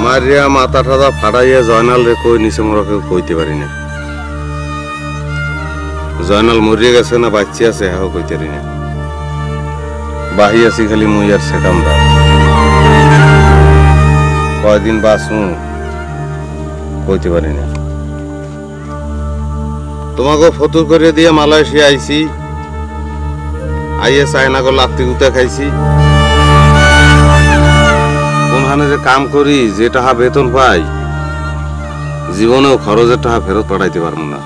মারিয়া মাথা টাথা ফাটাইয়া জয়নাল রে কই নিছে মোরকে কইতে পারি না। জয়নাল মরিয়া গেছে না বাচ্চা আছে হ্যাঁ কইতে পারি না। বাহি আছি খালি মুই আর সেকামদা। কয়দিন বাঁচমু কইতে পারি না। তোমাকে ফতুর করে দিয়ে মালয়েশিয়া আইছি, আইয়ে চায়না গো লাত্তি গুতা খাইছি। কোনখানে যে কাম করি যে টাকা বেতন পাই জীবনেও খরচের টাকা ফেরত পাঠাইতে পারবো না।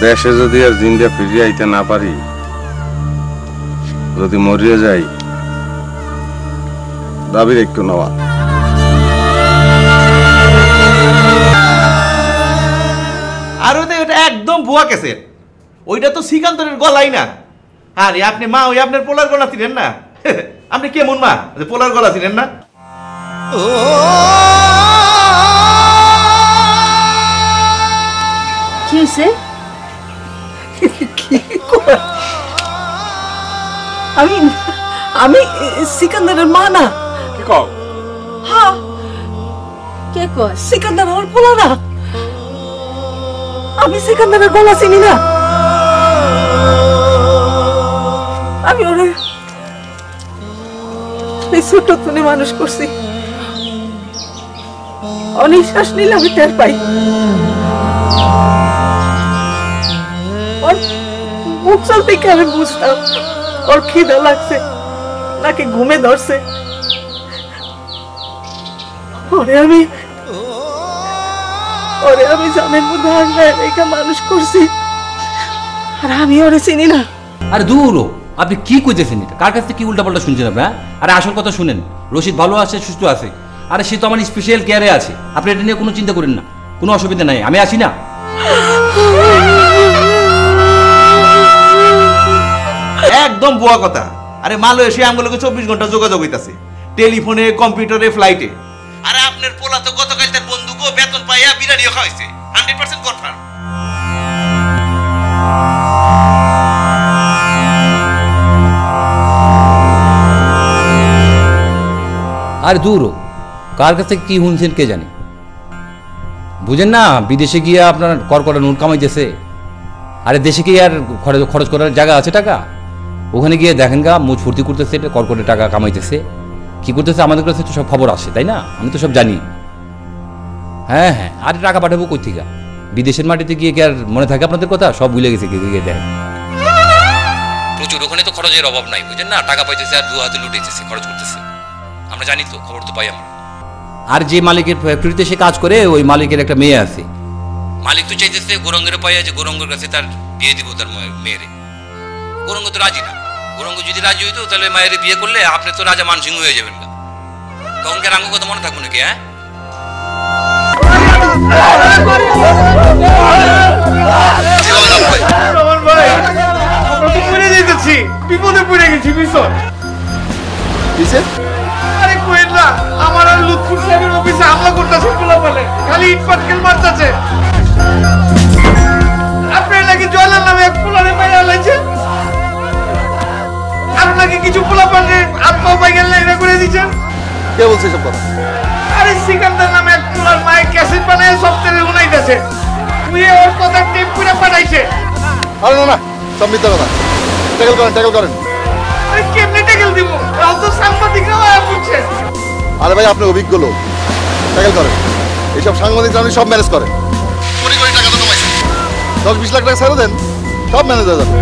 দেশে যদি আর জিন্দা ফিরিয়ে আইতে না পারি, যদি মরিয়ে যাই দাবির একটু নেওয়া। আর ওটা একদম ভুয়া কেসের। ওইটা তো শ্রীকান্তরের গলাই না। আরে আপনি মা ওই আপনার পোলার গলা ছিলেন না? আপনি কেমন মা পোলার গলা ছিলেন না? কি হয়েছে? আমি আমি সিকান্দারের মা না। কি কও? হ্যাঁ, কে কয়? সিকান্দার আমার পোলা না। আমি সিকান্দারের গলা চিনি না। আমি ওরে ছোট তুলে মানুষ করছি। অনিশ্বাস নিলে আমি টের পাই। ওর মুখ চলতে আমি বুঝতাম ওর খিদে লাগছে নাকি ঘুমে ধরছে। ওরে আমি জানের মধ্যে আনন্দ রেখে মানুষ করছি, আর আমি ওরে চিনি না। আরে দূর, আপনি কি কইতেছেন? কার কাছ থেকে কি উল্টাপাল্টা শুনছেন আপনি? আরে আসল কথা শুনেন, রশিদ ভালো আছে, সুস্থ আছে। আরে সে তো আমার স্পেশাল কেয়ারে আছে। আপনি এটা নিয়ে কোনো চিন্তা করেন না, কোনো অসুবিধা নাই, আমি আছি না। একদম ভুয়া কথা। আরে মালয়েশিয়া আমগুলোকে 24 ঘন্টা যোগাযোগ হইতাছে, টেলিফোনে, কম্পিউটারে, ফ্লাইটে। আরে আপনার পোলা তো গতকাল তার বন্ধুকে বেতন পাইয়া বিরিয়ানিও খাওয়াইছে, 100% কনফার্ম। আরে দূর, কার কাছ থেকে কি শুনছেন কে জানে। বুঝেন না, বিদেশে গিয়ে আপনার কড়কড়া নোট কামাইতেছে। আরে দেশে গিয়ে আর খরচ করার জায়গা আছে টাকা? ওখানে গিয়ে দেখেন গা মুখ ফুর্তি করতেছে, কড়কড়ে টাকা কামাইতেছে। কি করতেছে আমাদের কাছে তো সব খবর আসে, তাই না? আমি তো সব জানি। হ্যাঁ হ্যাঁ, আরে টাকা পাঠাবো কই থেকে? বিদেশের মাটিতে গিয়ে কি আর মনে থাকে আপনাদের কথা? সব ভুলে গেছে গিয়ে দেখেন। প্রচুর ওখানে তো খরচের অভাব নাই, বুঝেন না? টাকা পাইতেছে আর দু হাতে লুটেছে, খরচ করতেছে। আমরা জানি তো, খবর তো পাই আমরা। আর যে মালিকের ফ্যাক্টরিতে সে কাজ করে, ওই মালিকের একটা মেয়ে আছে। মালিক তো চাইতেছে গৌরঙ্গের পাইয়া যে গৌরঙ্গের কাছে তার বিয়ে দিব তার মেয়েরে। গৌরঙ্গ তো রাজি না। গৌরঙ্গ যদি রাজি হইতো তাহলে মায়ের বিয়ে করলে আপনি তো রাজা মানসিংহ হয়ে যাবেন না। তখন কে রাঙ্গ কথা মনে থাকবো নাকি? হ্যাঁ, বিপদে পড়ে গেছি। আরে কইন না, আমার আর লুৎফুর সাহেবের অফিসে হামলা করতেছে, পোলাপালে খালি ইট পাটকেল মারতেছে। আপনার নাকি জয়লাল নামে এক পোলারে মাইরা লাইছে, আর নাকি কিছু পোলাপালে আত্মা পাই গেল এরা করে দিচ্ছেন। কে বলছে সব কথা? আরে সিকান্দার নামে এক পোলার মায়ে ক্যাসেট বানায় সফটওয়্যারে উনাইতেছে, তুই ওর কথা টেপ করে পাঠাইছে। আরে না না, সব মিথ্যা কথা। ট্যাকল করেন। আরে কেমনে ট্যাকল দিব? রাও তো সাংবাদিকরা আয়া পড়ছে। আরে ভাই, আপনি অভিজ্ঞ লোক, ট্যাকল করেন। এইসব সাংবাদিক জানি সব ম্যানেজ করেন। কোটি কোটি টাকা তো কামাইছেন, 10-20 লাখ টাকা ছেড়ে দেন, সব ম্যানেজ হয়ে যাবে।